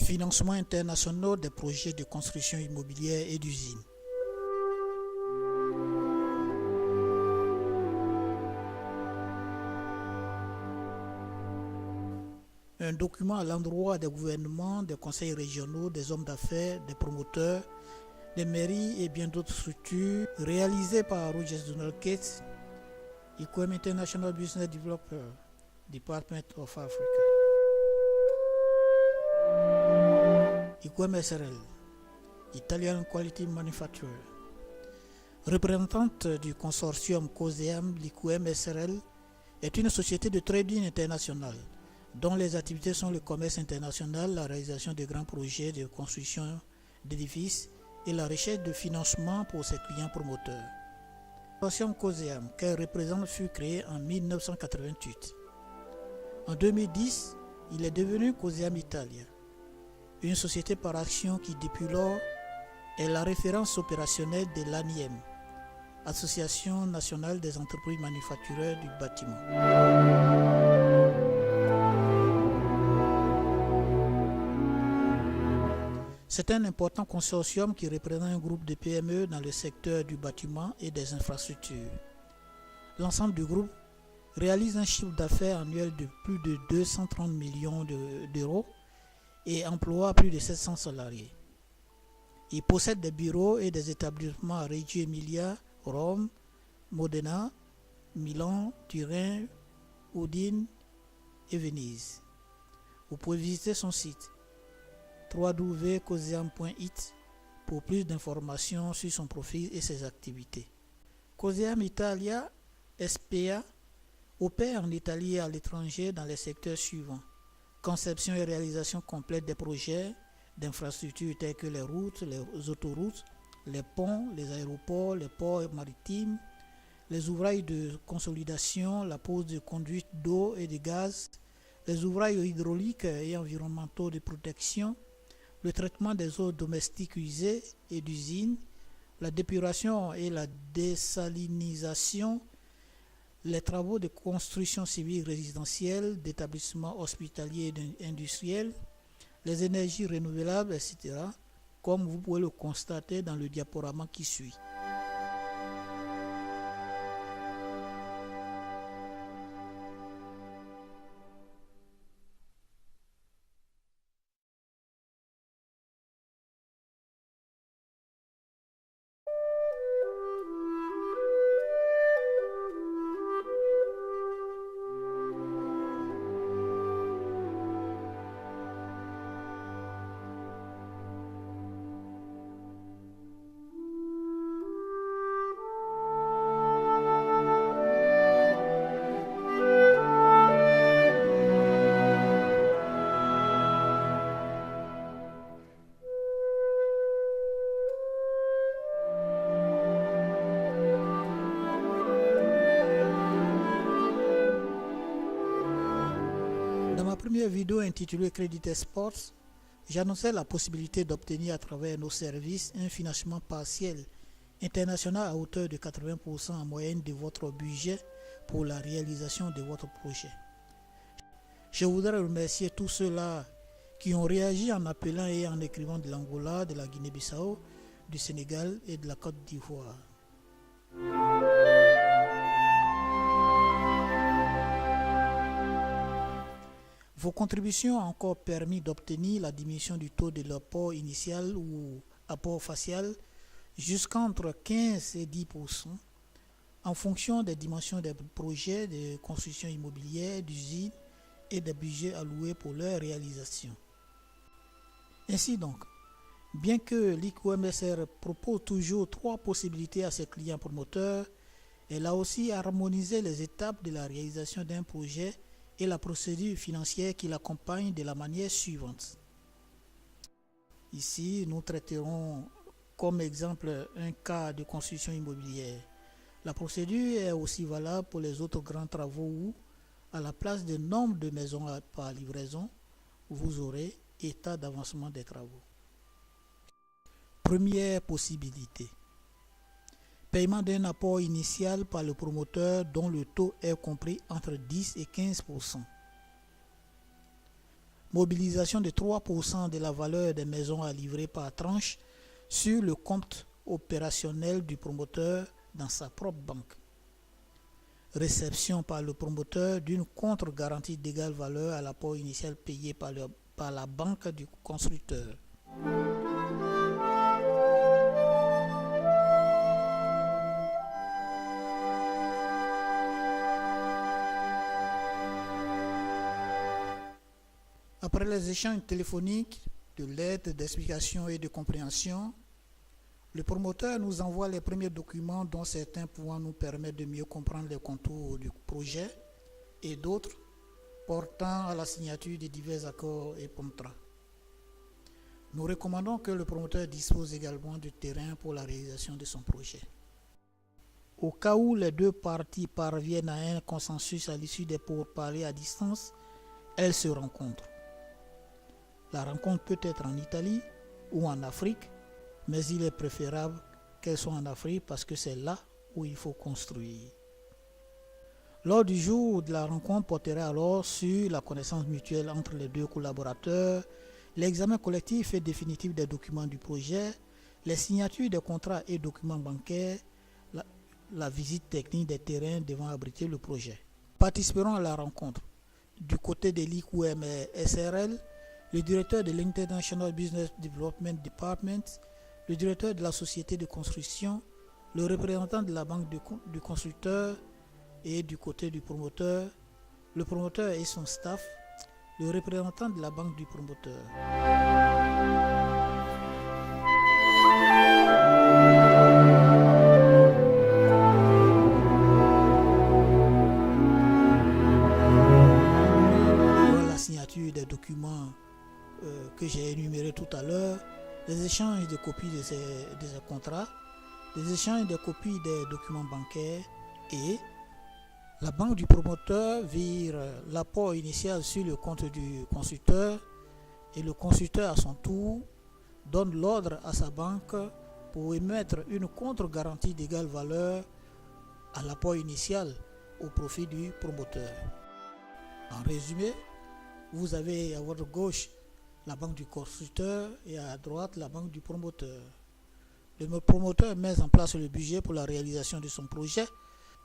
Financement international des projets de construction immobilière et d'usines. Un document à l'endroit des gouvernements, des conseils régionaux, des hommes d'affaires, des promoteurs, des mairies et bien d'autres structures, réalisé par Rogers Donald Cates, IQM International Business Developer, Department of Africa. IQM SRL, Italian Quality Manufacturer. Représentante du consortium COSEAM, l'IQM SRL est une société de trading international dont les activités sont le commerce international, la réalisation de grands projets de construction d'édifices et la recherche de financement pour ses clients promoteurs. Le consortium COSEAM qu'elle représente fut créé en 1988. En 2010, il est devenu COSEAM Italia, une société par action qui depuis lors est la référence opérationnelle de l'ANIM, Association nationale des entreprises manufacturières du bâtiment. C'est un important consortium qui représente un groupe de PME dans le secteur du bâtiment et des infrastructures. L'ensemble du groupe réalise un chiffre d'affaires annuel de plus de 230 millions d'euros et emploie plus de 700 salariés. Il possède des bureaux et des établissements à Reggio Emilia, Rome, Modena, Milan, Turin, Udine et Venise. Vous pouvez visiter son site www.coseam.it pour plus d'informations sur son profil et ses activités. COSEAM Italia SPA opère en Italie et à l'étranger dans les secteurs suivants: conception et réalisation complète des projets d'infrastructures tels que les routes, les autoroutes, les ponts, les aéroports, les ports maritimes, les ouvrages de consolidation, la pose de conduites d'eau et de gaz, les ouvrages hydrauliques et environnementaux de protection, le traitement des eaux domestiques usées et d'usines, la d'épuration et la désalinisation, les travaux de construction civile résidentielle, d'établissements hospitaliers et industriels, les énergies renouvelables, etc., comme vous pouvez le constater dans le diaporama qui suit. Dans ma première vidéo intitulée Credit Exports, j'annonçais la possibilité d'obtenir à travers nos services un financement partiel international à hauteur de 80% en moyenne de votre budget pour la réalisation de votre projet. Je voudrais remercier tous ceux-là qui ont réagi en appelant et en écrivant de l'Angola, de la Guinée-Bissau, du Sénégal et de la Côte d'Ivoire. Vos contributions ont encore permis d'obtenir la diminution du taux de l'apport initial ou apport facial jusqu'entre 15 et 10% en fonction des dimensions des projets de construction immobilière, d'usines et des budgets alloués pour leur réalisation. Ainsi donc, bien que l'IQMSR propose toujours 3 possibilités à ses clients promoteurs, elle a aussi harmonisé les étapes de la réalisation d'un projet et la procédure financière qui l'accompagne de la manière suivante. Ici, nous traiterons comme exemple un cas de construction immobilière. La procédure est aussi valable pour les autres grands travaux où, à la place de nombre de maisons par livraison, vous aurez état d'avancement des travaux. Première possibilité. Paiement d'un apport initial par le promoteur dont le taux est compris entre 10 et 15%. Mobilisation de 3% de la valeur des maisons à livrer par tranche sur le compte opérationnel du promoteur dans sa propre banque. Réception par le promoteur d'une contre-garantie d'égale valeur à l'apport initial payé par la banque du constructeur. Après les échanges téléphoniques, de l'aide, d'explication et de compréhension, le promoteur nous envoie les premiers documents dont certains pouvant nous permettre de mieux comprendre les contours du projet et d'autres portant à la signature de divers accords et contrats. Nous recommandons que le promoteur dispose également du terrain pour la réalisation de son projet. Au cas où les deux parties parviennent à un consensus à l'issue des pourparlers à distance, elles se rencontrent. La rencontre peut être en Italie ou en Afrique, mais il est préférable qu'elle soit en Afrique parce que c'est là où il faut construire. L'ordre du jour de la rencontre portera alors sur la connaissance mutuelle entre les deux collaborateurs, l'examen collectif et définitif des documents du projet, les signatures des contrats et documents bancaires, la visite technique des terrains devant abriter le projet. Participeront à la rencontre du côté de l'IQM SRL, le directeur de l'International Business Development Department, le directeur de la société de construction, le représentant de la banque du constructeur et du côté du promoteur, le promoteur et son staff, le représentant de la banque du promoteur. Voilà la signature des documents que j'ai énumérés tout à l'heure, les échanges de copies de ces contrats, les échanges de copies des documents bancaires et la banque du promoteur vire l'apport initial sur le compte du constructeur et le constructeur à son tour donne l'ordre à sa banque pour émettre une contre-garantie d'égale valeur à l'apport initial au profit du promoteur. En résumé, vous avez à votre gauche la banque du constructeur et à droite la banque du promoteur. Le promoteur met en place le budget pour la réalisation de son projet.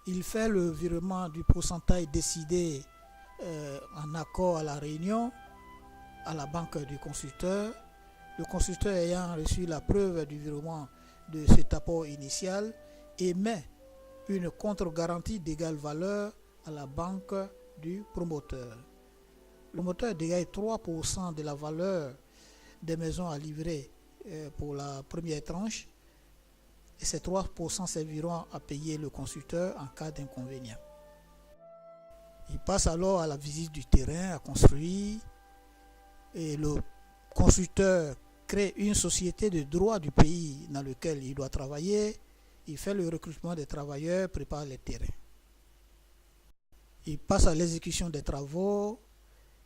Il fait le virement du pourcentage décidé en accord à la réunion à la banque du constructeur. Le constructeur ayant reçu la preuve du virement de cet apport initial émet une contre-garantie d'égale valeur à la banque du promoteur. Le promoteur dégage 3% de la valeur des maisons à livrer pour la première tranche et ces 3% serviront à payer le constructeur en cas d'inconvénient. Il passe alors à la visite du terrain à construire et le constructeur crée une société de droit du pays dans lequel il doit travailler, il fait le recrutement des travailleurs, prépare les terrains. Il passe à l'exécution des travaux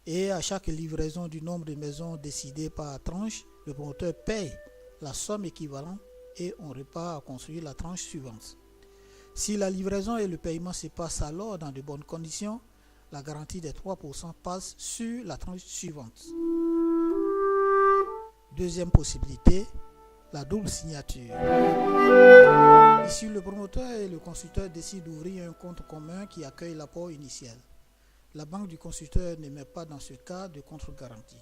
et à chaque livraison du nombre de maisons décidées par tranche, le promoteur paye la somme équivalente et on repart à construire la tranche suivante. Si la livraison et le paiement se passent alors dans de bonnes conditions, la garantie des 3% passe sur la tranche suivante. Deuxième possibilité, la double signature. Ici, le promoteur et le constructeur décident d'ouvrir un compte commun qui accueille l'apport initial. La banque du constructeur n'émet pas dans ce cas de contre-garantie.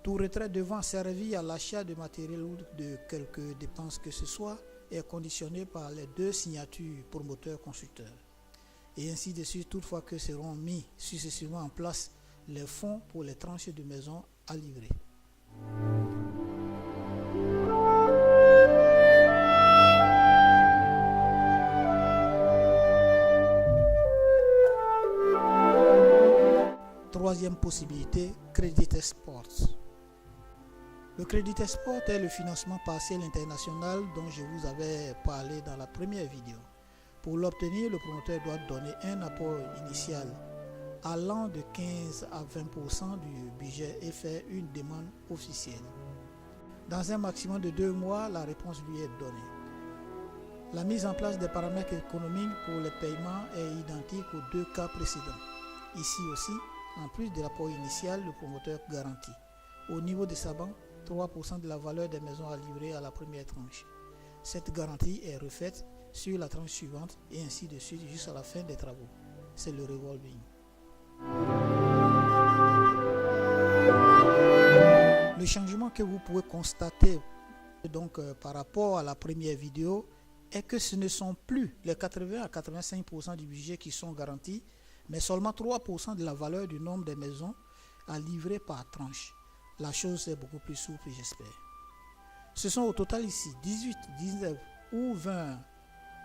Tout retrait devant servir à l'achat de matériel ou de quelques dépenses que ce soit est conditionné par les deux signatures promoteur-constructeur. Et ainsi de suite, toutefois que seront mis successivement en place les fonds pour les tranches de maisons à livrer. Troisième possibilité, Credit Export. Le Credit Export est le financement partiel international dont je vous avais parlé dans la première vidéo. Pour l'obtenir, le promoteur doit donner un apport initial allant de 15 à 20% du budget et faire une demande officielle. Dans un maximum de 2 mois, la réponse lui est donnée. La mise en place des paramètres économiques pour les paiements est identique aux deux cas précédents. Ici aussi, En plus de l'apport initial, le promoteur garantit au niveau de sa banque 3% de la valeur des maisons à livrer à la première tranche. Cette garantie est refaite sur la tranche suivante et ainsi de suite jusqu'à la fin des travaux. C'est le revolving. Le changement que vous pouvez constater donc par rapport à la première vidéo est que ce ne sont plus les 80 à 85% du budget qui sont garantis, mais seulement 3% de la valeur du nombre de maisons à livrer par tranche. La chose est beaucoup plus souple, j'espère. Ce sont au total ici 18, 19 ou 20,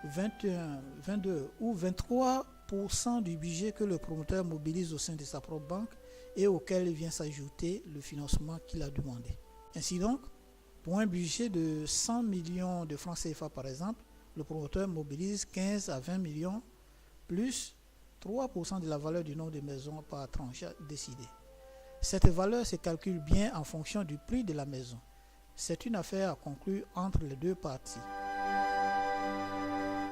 21, 22 ou 23% du budget que le promoteur mobilise au sein de sa propre banque et auquel vient s'ajouter le financement qu'il a demandé. Ainsi donc, pour un budget de 100 millions de francs CFA par exemple, le promoteur mobilise 15 à 20 millions plus 3% de la valeur du nombre de maisons par tranche décidée. Cette valeur se calcule bien en fonction du prix de la maison. C'est une affaire à conclure entre les deux parties.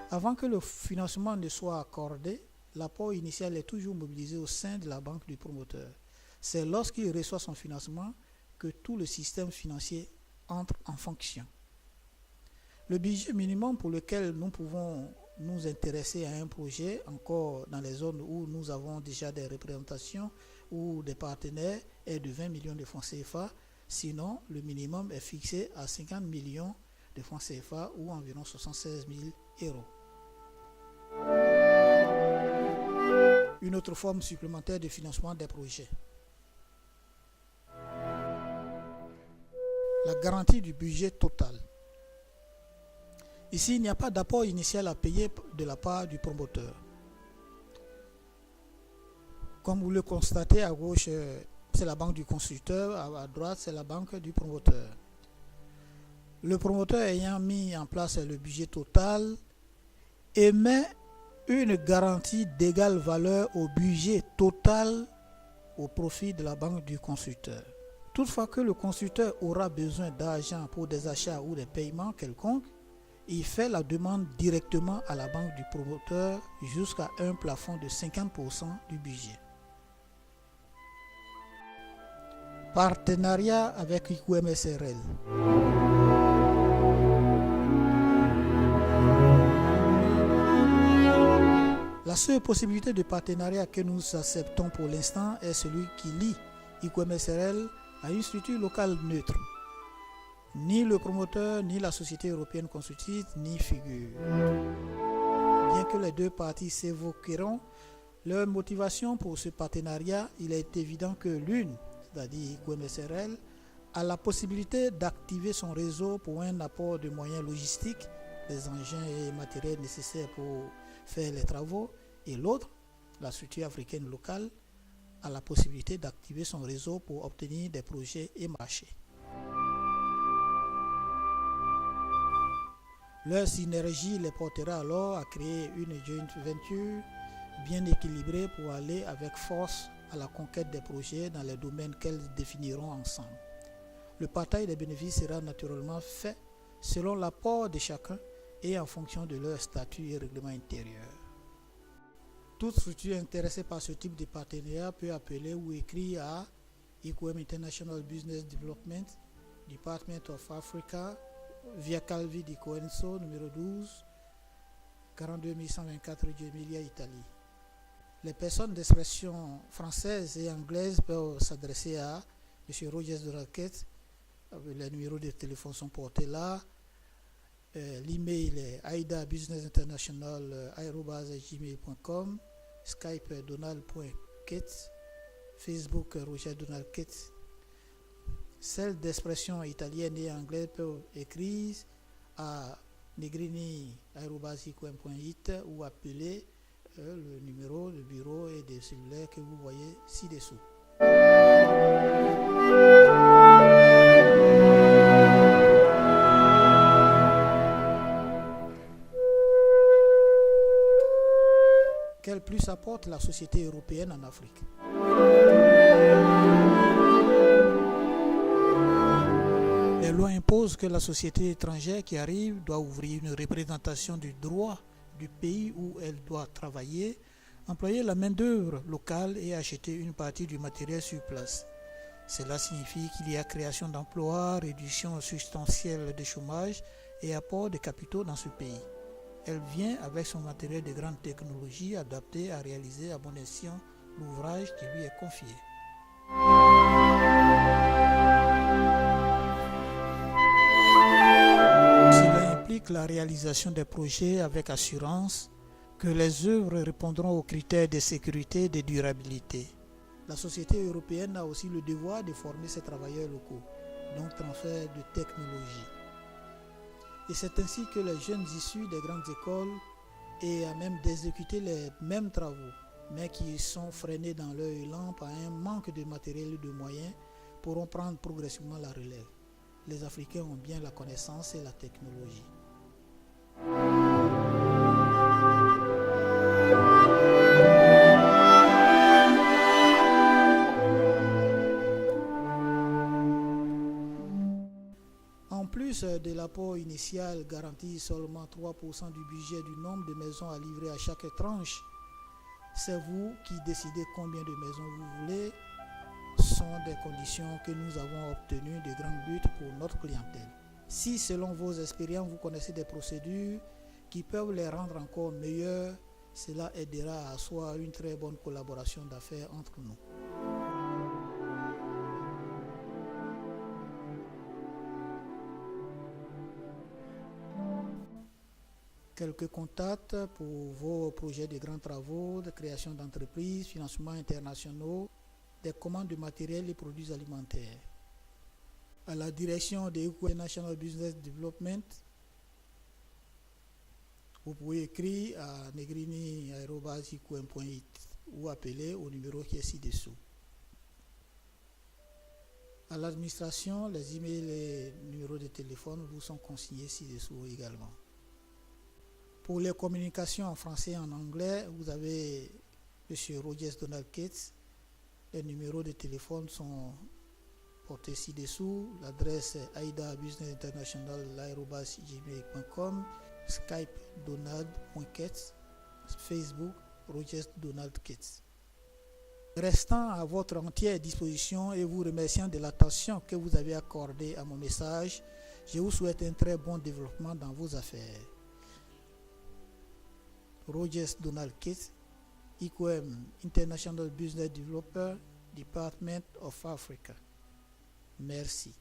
Avant que le financement ne soit accordé, l'apport initial est toujours mobilisé au sein de la banque du promoteur. C'est lorsqu'il reçoit son financement que tout le système financier entre en fonction. Le budget minimum pour lequel nous pouvons nous intéresser à un projet, encore dans les zones où nous avons déjà des représentations ou des partenaires, est de 20 millions de francs CFA. Sinon, le minimum est fixé à 50 millions de francs CFA ou environ 76 000 euros. Une autre forme supplémentaire de financement des projets. La garantie du budget total. Ici, il n'y a pas d'apport initial à payer de la part du promoteur. Comme vous le constatez, à gauche, c'est la banque du constructeur, à droite, c'est la banque du promoteur. Le promoteur ayant mis en place le budget total émet une garantie d'égale valeur au budget total au profit de la banque du constructeur. Toutefois que le constructeur aura besoin d'argent pour des achats ou des paiements quelconques, il fait la demande directement à la banque du promoteur jusqu'à un plafond de 50% du budget. Partenariat avec IQM SRL. La seule possibilité de partenariat que nous acceptons pour l'instant est celui qui lie IQM SRL à une structure locale neutre. Ni le promoteur, ni la société européenne constructive n'y figurent. Bien que les deux parties s'évoqueront leur motivation pour ce partenariat, il est évident que l'une, c'est-à-dire IQM SRL, a la possibilité d'activer son réseau pour un apport de moyens logistiques, des engins et matériels nécessaires pour faire les travaux, et l'autre, la structure africaine locale, a la possibilité d'activer son réseau pour obtenir des projets et marchés. Leur synergie les portera alors à créer une joint venture bien équilibrée pour aller avec force à la conquête des projets dans les domaines qu'elles définiront ensemble. Le partage des bénéfices sera naturellement fait selon l'apport de chacun et en fonction de leur statut et règlement intérieur. Toute structure intéressée par ce type de partenariat peut appeler ou écrire à IQM International Business Development, Department of Africa, via Calvi di Coenso, numéro 12, 42 124 Reggio Emilia, Italie. Les personnes d'expression française et anglaise peuvent s'adresser à M. Rogers de Raquette. Les numéros de téléphone sont portés là. L'email est aidabusinessinternational@gmail.com, Skype donald.kett, Facebook Roger Donald Kett. Celles d'expression italienne et anglaise peuvent écrire à negrini@iqm.it ou appeler le numéro de bureau et de cellulaire que vous voyez ci-dessous. Quel plus apporte la société européenne en Afrique? Les lois imposent que la société étrangère qui arrive doit ouvrir une représentation du droit du pays où elle doit travailler Employer la main-d'œuvre locale et acheter une partie du matériel sur place. Cela signifie qu'il y a création d'emplois, réduction substantielle du chômage et apport de capitaux dans ce pays. Elle vient avec son matériel de grande technologie adapté à réaliser à bon escient l'ouvrage qui lui est confié. Cela implique la réalisation des projets avec assurance que les œuvres répondront aux critères de sécurité et de durabilité. La société européenne a aussi le devoir de former ses travailleurs locaux, donc transfert de technologie. Et c'est ainsi que les jeunes issus des grandes écoles et à même d'exécuter les mêmes travaux, mais qui sont freinés dans leur élan par un manque de matériel et de moyens, pourront prendre progressivement la relève. Les Africains ont bien la connaissance et la technologie. En plus de l'apport initial garantit seulement 3% du budget du nombre de maisons à livrer à chaque tranche. C'est vous qui décidez combien de maisons vous voulez. Ce sont des conditions que nous avons obtenues de grands buts pour notre clientèle. Si selon vos expériences vous connaissez des procédures qui peuvent les rendre encore meilleures, cela aidera à asseoir une très bonne collaboration d'affaires entre nous. Quelques contacts pour vos projets de grands travaux, de création d'entreprises, financements internationaux, des commandes de matériel et produits alimentaires. À la direction de International Business Development, vous pouvez écrire à negrini@iqm.it ou appeler au numéro qui est ci-dessous. À l'administration, les emails et numéros de téléphone vous sont consignés ci-dessous également. Pour les communications en français et en anglais, vous avez M. Rogers Donald Cates. Les numéros de téléphone sont portés ci-dessous. L'adresse est aidabusinessinternational@gmail.com, Skype donald.cates, Facebook Rogers Donald Cates. Restant à votre entière disposition et vous remerciant de l'attention que vous avez accordée à mon message, je vous souhaite un très bon développement dans vos affaires. Rogers Donald Cates, IQM International Business Developer, Department of Africa. Merci.